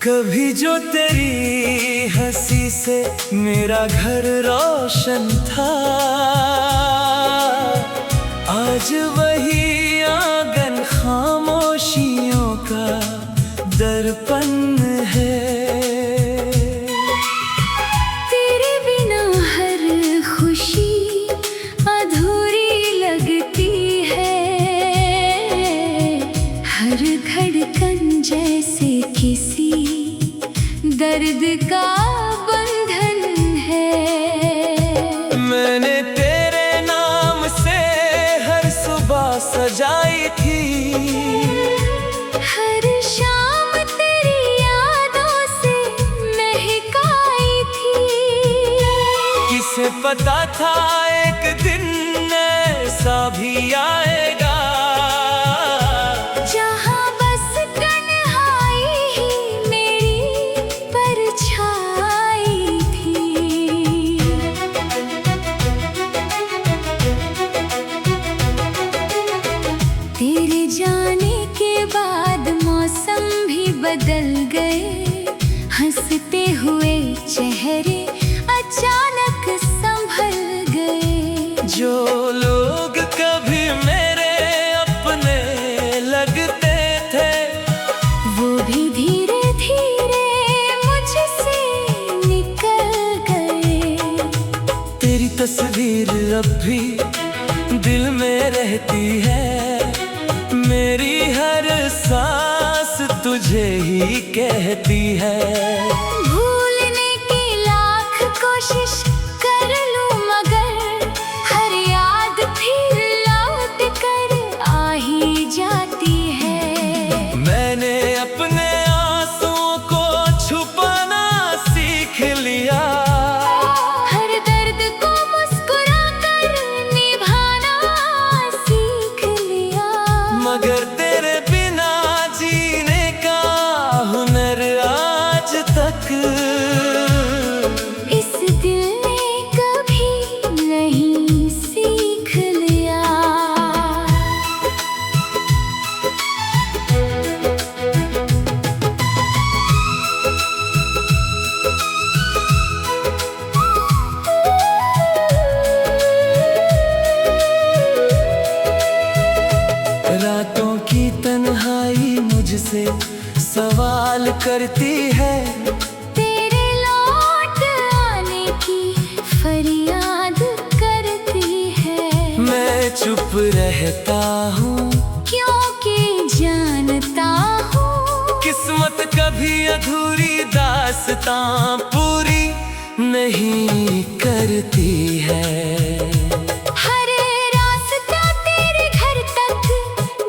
कभी जो तेरी हंसी से मेरा घर रोशन था, आज वही आंगन खामोशियों का दर्पण है। तेरे बिना हर खुशी अधूरी लगती है, हर धड़कन जैसे किसी दर्द का बंधन है। मैंने तेरे नाम से हर सुबह सजाई थी, हर शाम तेरी यादों से महकाई थी। किसे पता था एक दिन ऐसा भी आएगा, जहाँ बस तन्हाई ही मेरी परछाई थी। तेरे जाने के बाद मौसम भी बदल गए, हंसते हुए चेहरे अचानक संभल गए। जो लोग कभी मेरे अपने लगते थे, वो भी धीरे धीरे मुझसे निकल गए। तेरी तस्वीर अब भी दिल में रहती है, मेरी हर सांस तुझे ही कहती है। भूलने की लाख कोशिश कर लूं मगर हर याद फिर लौट कर आ ही जाती है। मैंने अपने आंसुओं को छुपाना सीख लिया, हर दर्द को मुस्कुरा कर निभाना सीख लिया। मगर तेरे बिना जीने का हुनर आज तक इस दिल ने कभी नहीं सीख लिया। रातों की तन्हाई मुझसे सवाल करती है, तेरे लौट आने की फरियाद करती है। मैं चुप रहता हूँ क्योंकि जानता हूँ किस्मत कभी अधूरी दास्तां पूरी नहीं करती है। हर रास्ता तेरे घर तक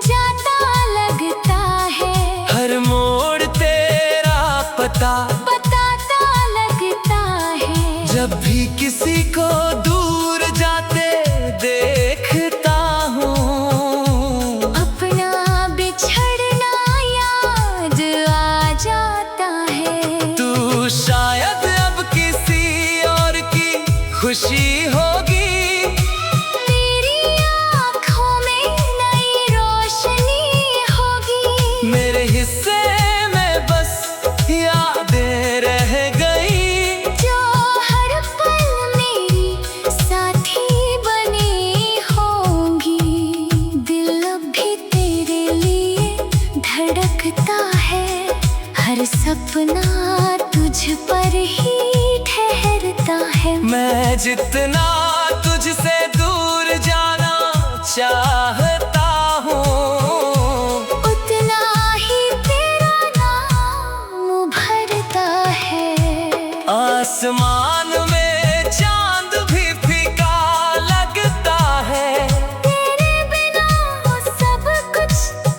जाता लगता है, हर मोड़ तेरा पता बताता लगता है। जब भी किसी को दूर जाते देखता हूँ, अपना बिछड़ना याद आ जाता है। तू शायद अब किसी और की खुशी होगी, तेरी आँखों में नई रोशनी होगी। मेरे हिस्से में बस यादें रह गई, जो हर पल मेरी साथी बनी होंगी। दिल अब भी तेरे लिए धड़कता है, हर सपना तुझ पर ही ठहरता है। मैं जितना तुझसे दूर जाना चाहता हूँ, उतना ही तेरा नाम भरता है। आसमान में चांद भी फीका लगता है, तेरे बिना सब कुछ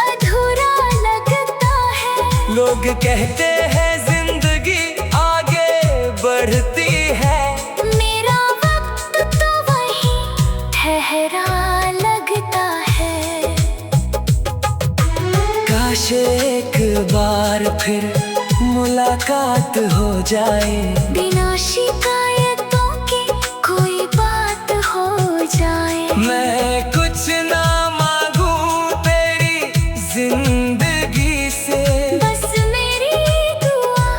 अधूरा लगता है। लोग कहते हैं जिंदगी आगे बढ़ती है, मेरा वक्त तो वहीं ठहरा लगता है। काश एक बार फिर मुलाकात हो जाए, बिना शिकायतों के कोई बात हो जाए। मैं कुछ ना मांगूं तेरी जिंदगी से, बस मेरी दुआ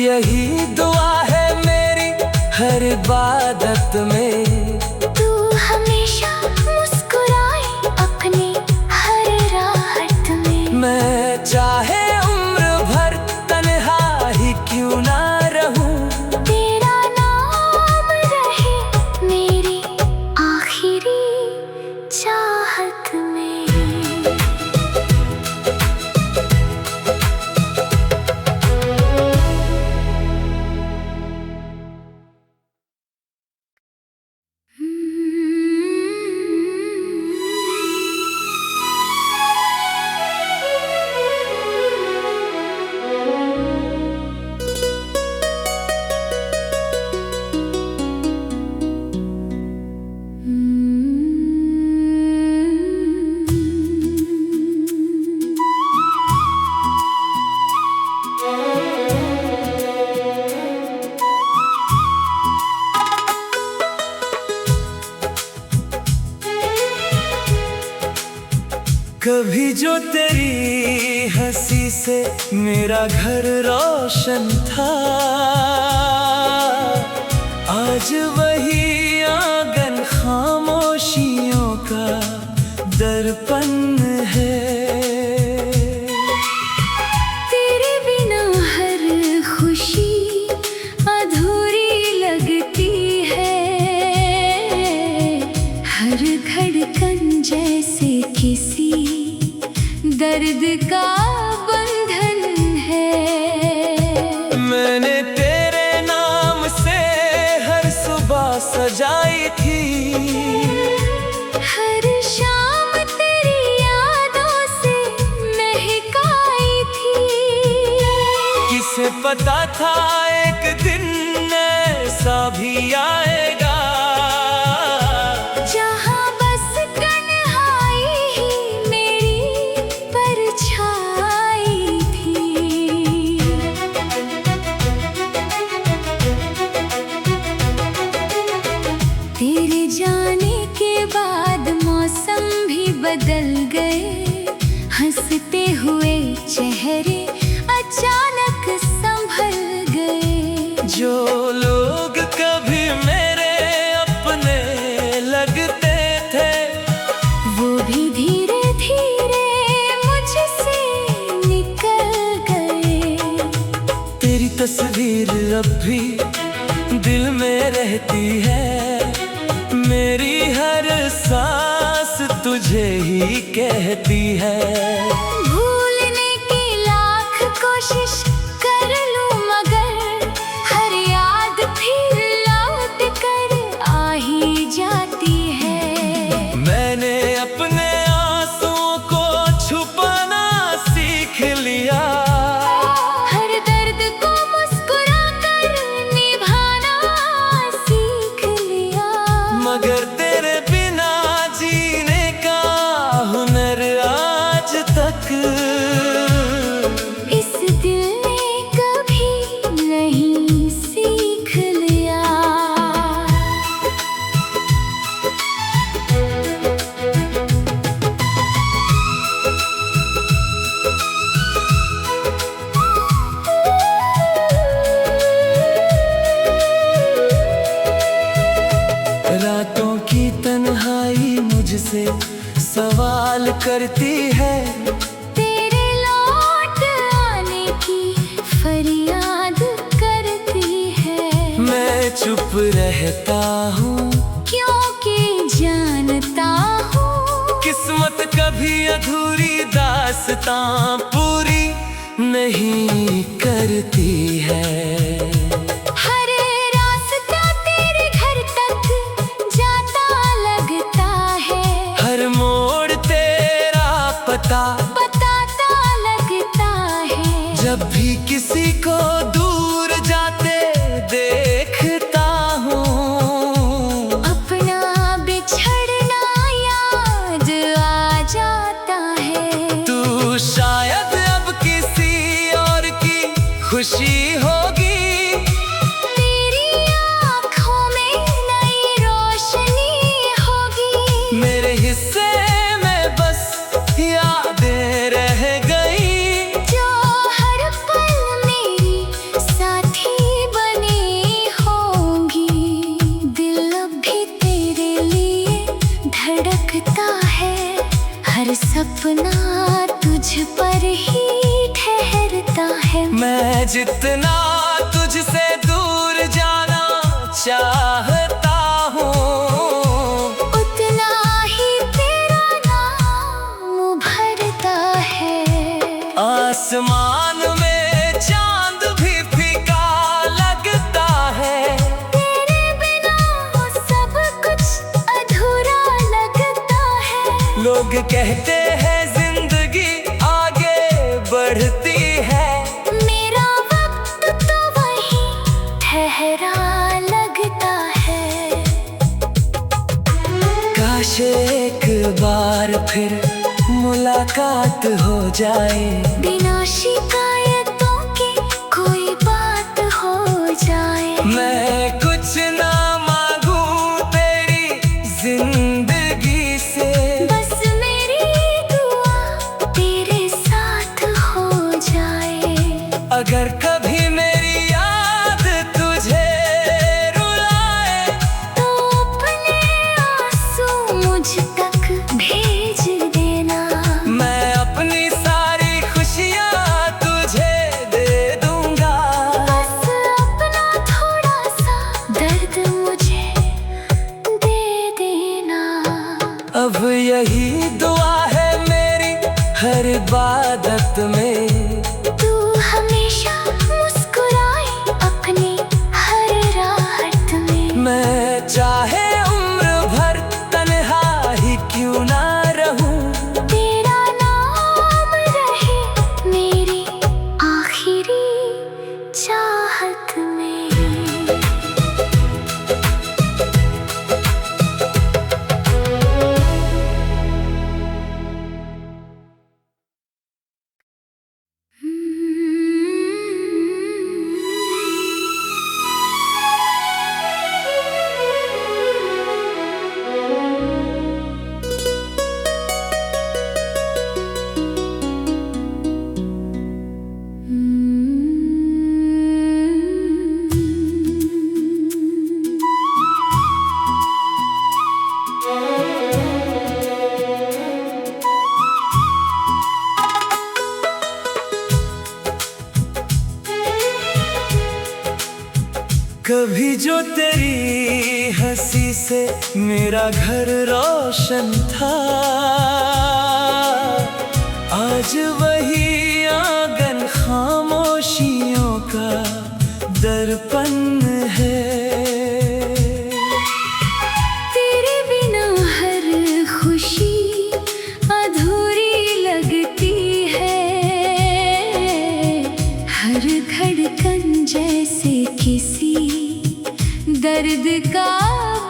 यही दुआ है मेरी हर इबादत में। तू हमेशा मुस्कुराए अपनी हर राहत में। मैं चाहे उम्र भर तन्हा ही क्यों ना रहूं, तेरा नाम रहे मेरी आखिरी चाहत में। कभी जो तेरी हंसी से मेरा घर रोशन था, आज वही आंगन खामोशियों का दर्पण है। तेरे बिना हर खुशी अधूरी लगती है, हर धड़कन जैसे किसी दर्द का बंधन है। मैंने तेरे नाम से हर सुबह सजाई थी, हर शाम तेरी यादों से महकाई थी। किसे पता था एक दिन ऐसा भी आएगा, जहाँ बस तन्हाई ही मेरी परछाई थी। तेरे जाने के बाद मौसम भी बदल गए, हंसते हुए चेहरे अचानक संभल गए। जो लोग कभी मेरे अपने लगते थे, वो भी धीरे धीरे मुझसे निकल गए। तेरी तस्वीर अब भी दिल में रहती है, मेरी हर सांस तुझे ही कहती है। भूलने की लाख कोशिश कर लूं मगर हर याद फिर लौट कर आ ही जाती है। मैंने अपने आंसुओं को छुपाना सीख लिया, हर दर्द को मुस्कुरा कर निभाना सीख लिया। मगर तेरे बिना जीने का हुनर आज तक इस दिल ने कभी नहीं सीख लिया। रातों की तन्हाई मुझसे सवाल करती है, तेरे लौट आने की फरियाद करती है। मैं चुप रहता हूँ क्योंकि जानता हूँ किस्मत कभी अधूरी दास्तां पूरी नहीं करती है। हर रास्ता तेरे घर तक जाता लगता है, हर मोड़ तेरा पता बताता लगता है। जब भी किसी को दूर जाते देखता हूँ, अपना बिछड़ना याद आ जाता है। तू शायद अब किसी और की खुशी होगी, तेरी आँखों में नई रोशनी होगी। मेरे हिस्से में बस यादें रह गई, जो हर पल मेरी साथी ही ठहरता है। मैं जितना तुझसे दूर जाना चाहता हूँ, उतना ही तेरा नाम भरता है। आसमान में चांद भी फीका लगता है। तेरे बिना सब कुछ अधूरा लगता है। लोग कहते हैं जिंदगी आगे बढ़ती है, मेरा वक्त तो वहीं ठहरा लगता है। काश एक बार फिर मुलाकात हो जाए, बिना शिकायतों की कोई बात हो जाए। मैं कुछ ना मांगूं तेरी जिंदगी से, बस मेरी दुआ तेरे साथ हो जाए। अगर कभी मेरी याद तुझे रुलाए, तो अपने आंसू मुझ तक भेज देना। मैं अपनी सारी खुशियाँ तुझे दे दूंगा। बस अपना थोड़ा सा दर्द मुझे दे देना। अब यही दुआ है मेरी हर इबादत में, तू हमेशा मुस्कुराए अपनी हर राहत में। मैं चाहे उम्र भर तन्हा ही क्यों ना रहूं, तेरा नाम रहे मेरी आखिरी चाहत में। कभी जो तेरी हंसी से मेरा घर रोशन था, आज वही आंगन खामोशियों का दर्पण है। तेरे बिना हर खुशी अधूरी लगती है। हर धड़कन जैसे किसी दर्द का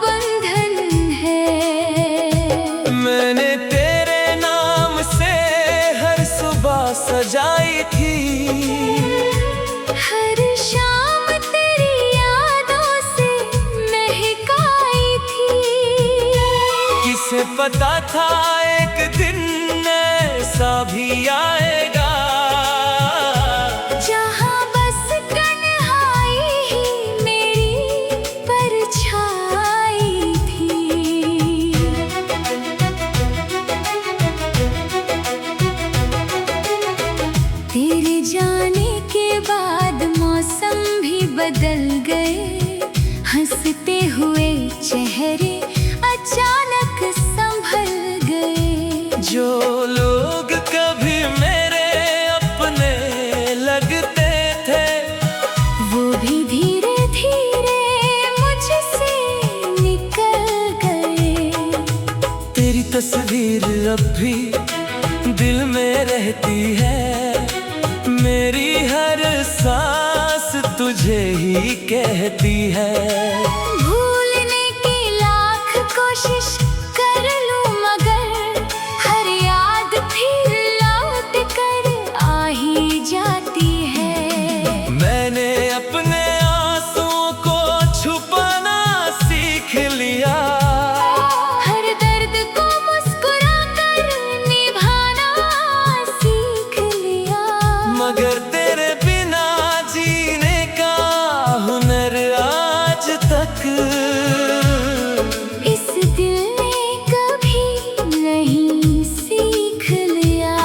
बंधन है। मैंने तेरे नाम से हर सुबह सजाई थी, हर शाम तेरी यादों से महकाई थी। किसे पता था एक दिन ऐसा भी आएगा, जहाँ बस तन्हाई ही मेरी परछाई थी। तेरे जाने के बाद मौसम भी बदल गए। हंसते हुए चेहरे अचानक संभल गए। जो लोग कभी मेरे अपने लगते थे, वो भी धीरे धीरे मुझसे निकल गए। तेरी तस्वीर अब भी दिल में रहती है। मेरी हर सांस तुझे ही कहती है। भूलने की लाख कोशिश कर लूं मगर हर याद फिर लौट कर आ ही जाती है। मैंने अपने आंसुओं को छुपाना सीख लिया, हर दर्द को मुस्कुरा कर निभाना सीख लिया। मगर तेरे बिना जीने का हुनर आज तक इस दिल ने कभी नहीं सीख लिया।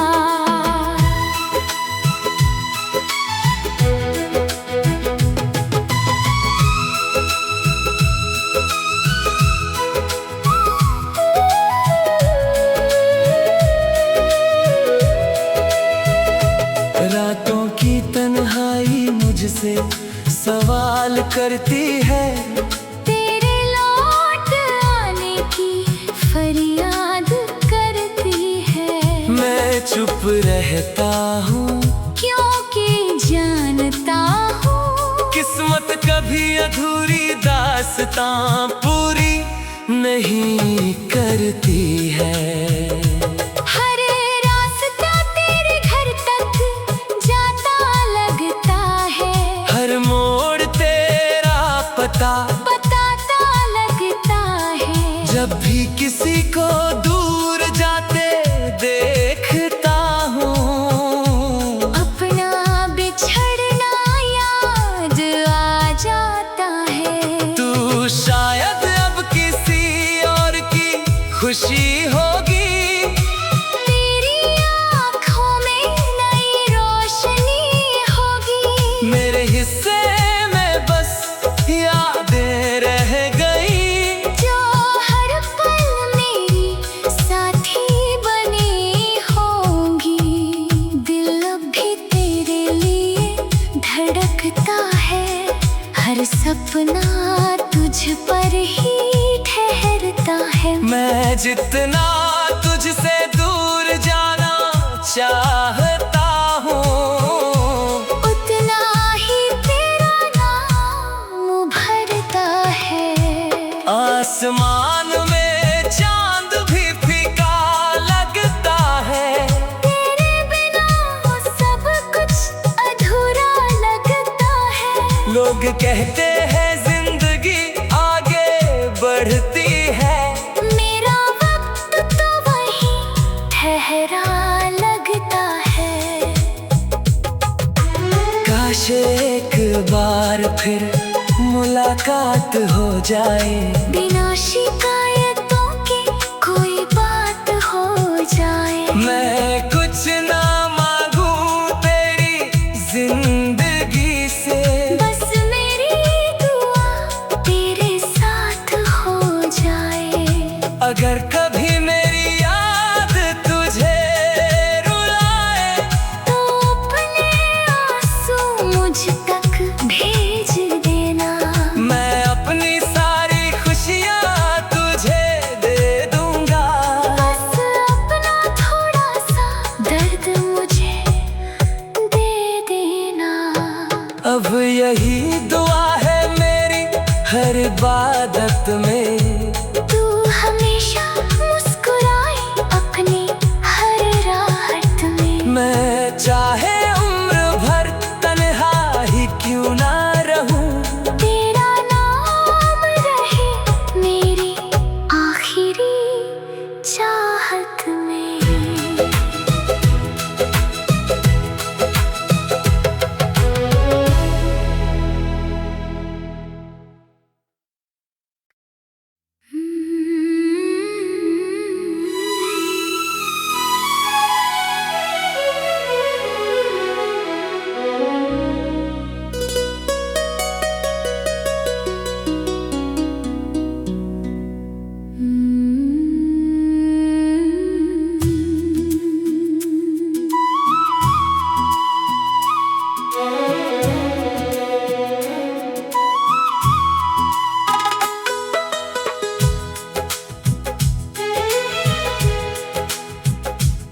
मुझसे सवाल करती है। तेरे लौट आने की फरियाद करती है। मैं चुप रहता हूँ क्योंकि जानता हूँ किस्मत कभी अधूरी दास्तां पूरी नहीं करती है। हर रास्ता तेरे घर तक जाता लगता है। हर मोड़ तेरा पता बताता लगता है। जब भी किसी को दूर जाते देखता हूँ अपना बिछड़ना याद आ जाता है। तू शायद अब किसी और की खुशी होगी। तेरी आँखों में नई रोशनी होगी। मेरे हिस्से में बस यादें रह गई जो हर पल मेरी साथी बनी होंगी। दिल अब भी तेरे लिए धड़कता है। हर सपना तुझ पर ही ठहरता है। मैं जितना तुझसे दूर जाना चाहता हूँ उतना ही तेरा नाम भरता है। आसमान में चांद भी फीका लगता है। तेरे बिना सब कुछ अधूरा लगता है। लोग कहते हैं जिंदगी आगे बढ़ती है। मेरा वक्त तो वहीं ठहरा लगता है। काश एक बार फिर मुलाकात हो जाए। बिना शिकायतों के कोई बात हो जाए। मैं कुछ ना मांगू तेरी जिंदगी से। बस मेरी दुआ तेरे साथ हो जाए। अगर कभी मेरी याद तुझे रुलाए तो अपने आंसू मुझ तक भेज देना। मैं अपनी सारी खुशियाँ तुझे दे दूंगा। बस अपना थोड़ा सा दर्द मुझे दे देना। अब यही दुआ है मेरी हर इबादत में। तू हमेशा मुस्कुराए अपनी हर राहत में। मैं चाहे उम्र भर तन्हा ही क्यों ना रहूं। तेरा नाम रहे मेरी आखिरी चाहत में।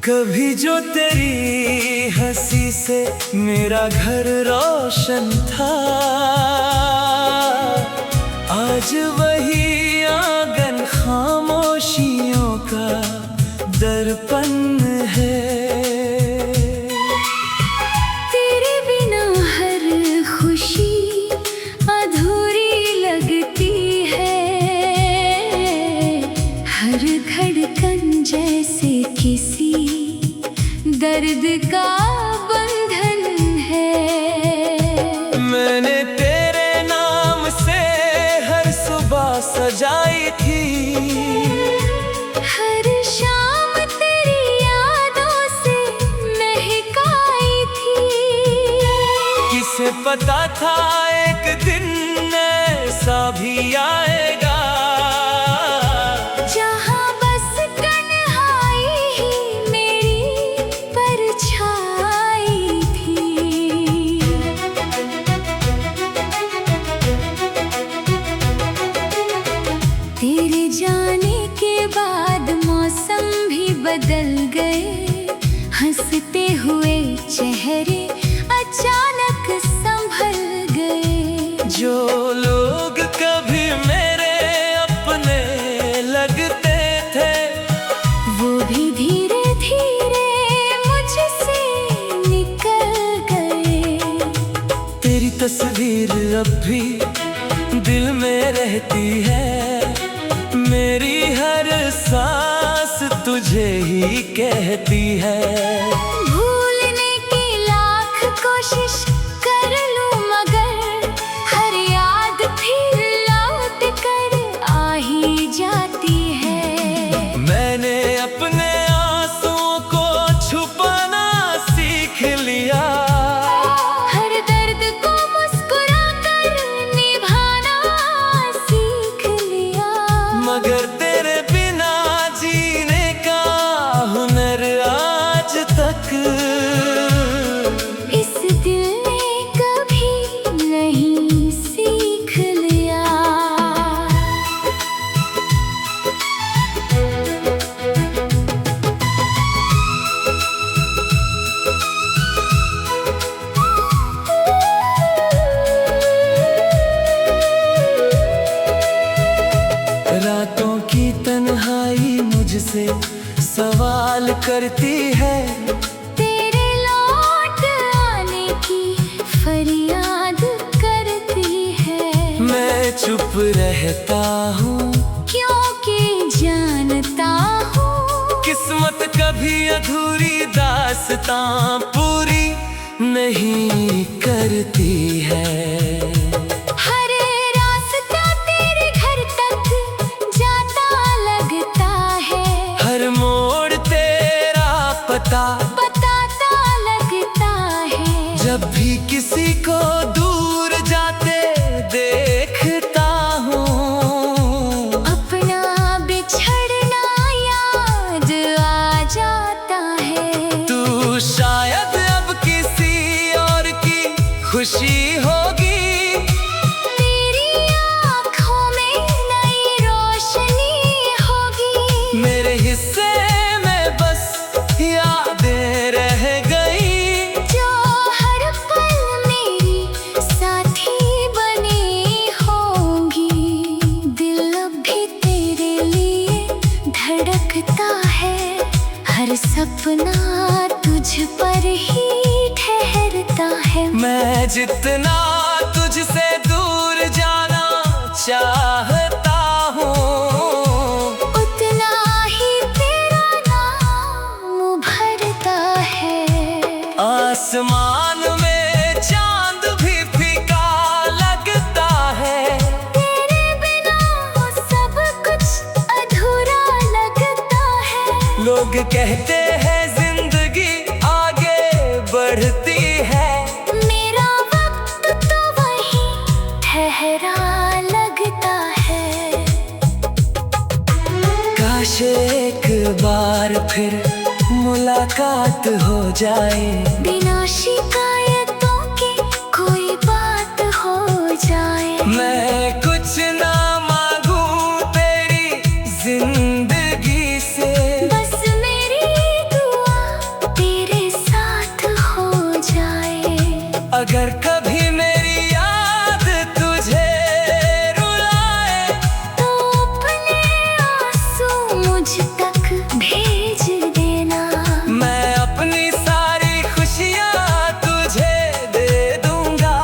कभी जो तेरी हंसी से मेरा घर रोशन था, आज वही आंगन खामोशियों का दर्पण है। तेरे बिना हर खुशी अधूरी लगती है। हर धड़कन जैसे किसी दर्द का बंधन है। मैंने तेरे नाम से हर सुबह सजाई थी। हर शाम तेरी यादों से महकाई थी। किसे पता था एक दिन ऐसा भी आएगा, जहाँ बस तन्हाई ही मेरी परछाई थी। अचानक संभल गए। जो लोग कभी मेरे अपने लगते थे, वो भी धीरे धीरे मुझसे निकल गए। तेरी तस्वीर अब भी दिल में रहती है, मेरी हर सांस तुझे ही कहती है। भूलने की लाख कोशिश कर लूं मगर हर याद फिर लौट कर आ ही जाती है। मैंने अपने आंसुओं को छुपाना सीख लिया, हर दर्द को मुस्कुरा कर निभाना सीख लिया। मगर तेरे बिना जीने का हुनर आज तक इस दिल ने कभी नहीं सीख लिया। रातों की तन्हाई मुझसे सवाल करती है, तेरे लौट आने की फरियाद करती है। मैं चुप रहता हूँ क्योंकि जानता हूँ किस्मत कभी अधूरी दास्तां पूरी नहीं करती है। हर रास्ता तेरे घर तक जाता लगता है, हर मोड़ तेरा पता बताता लगता है। जब भी किसी को दूर जाते देखता हूँ, अपना बिछड़ना याद आ जाता है। तू शायद अब किसी और की खुशी होगी, तेरी आँखों में नई रोशनी होगी। मेरे हिस्से में बस यादें रह गई, जो हर पल मेरी साथी बनी होंगी। दिल अब भी तेरे लिए धड़कता है, हर सपना तुझ पर ही ठहरता है। मैं जितना तुझसे दूर जाना चाहता हूँ, उतना ही तेरा नाम भरता है। आसमान में चांद भी फीका लगता है, तेरे बिना सब कुछ अधूरा लगता है। लोग कहते हैं जिंदगी आगे बढ़ती है, मेरा वक्त तो वहीं ठहरा लगता है। काश एक बार फिर मुलाकात हो जाए, बिना शिकायतों के कोई बात हो जाए। मैं कुछ ना मांगूं तेरी जिंदगी से, बस मेरी दुआ तेरे साथ हो जाए। अगर कभी मेरी याद तुझे रुलाए, तो अपने आंसू मुझ तक भेज देना। मैं अपनी सारी खुशियाँ तुझे दे दूंगा।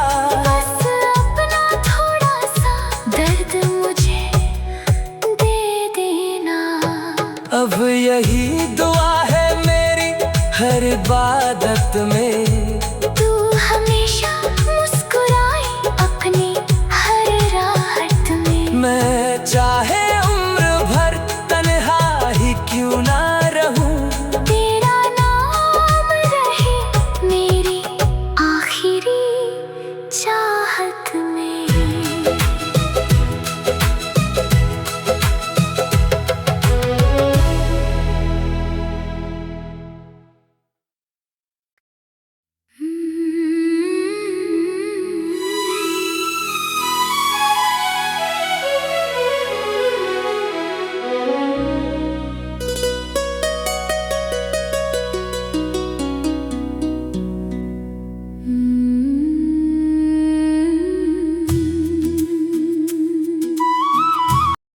बस अपना थोड़ा सा दर्द मुझे दे देना। अब यही दुआ है मेरी हर इबादत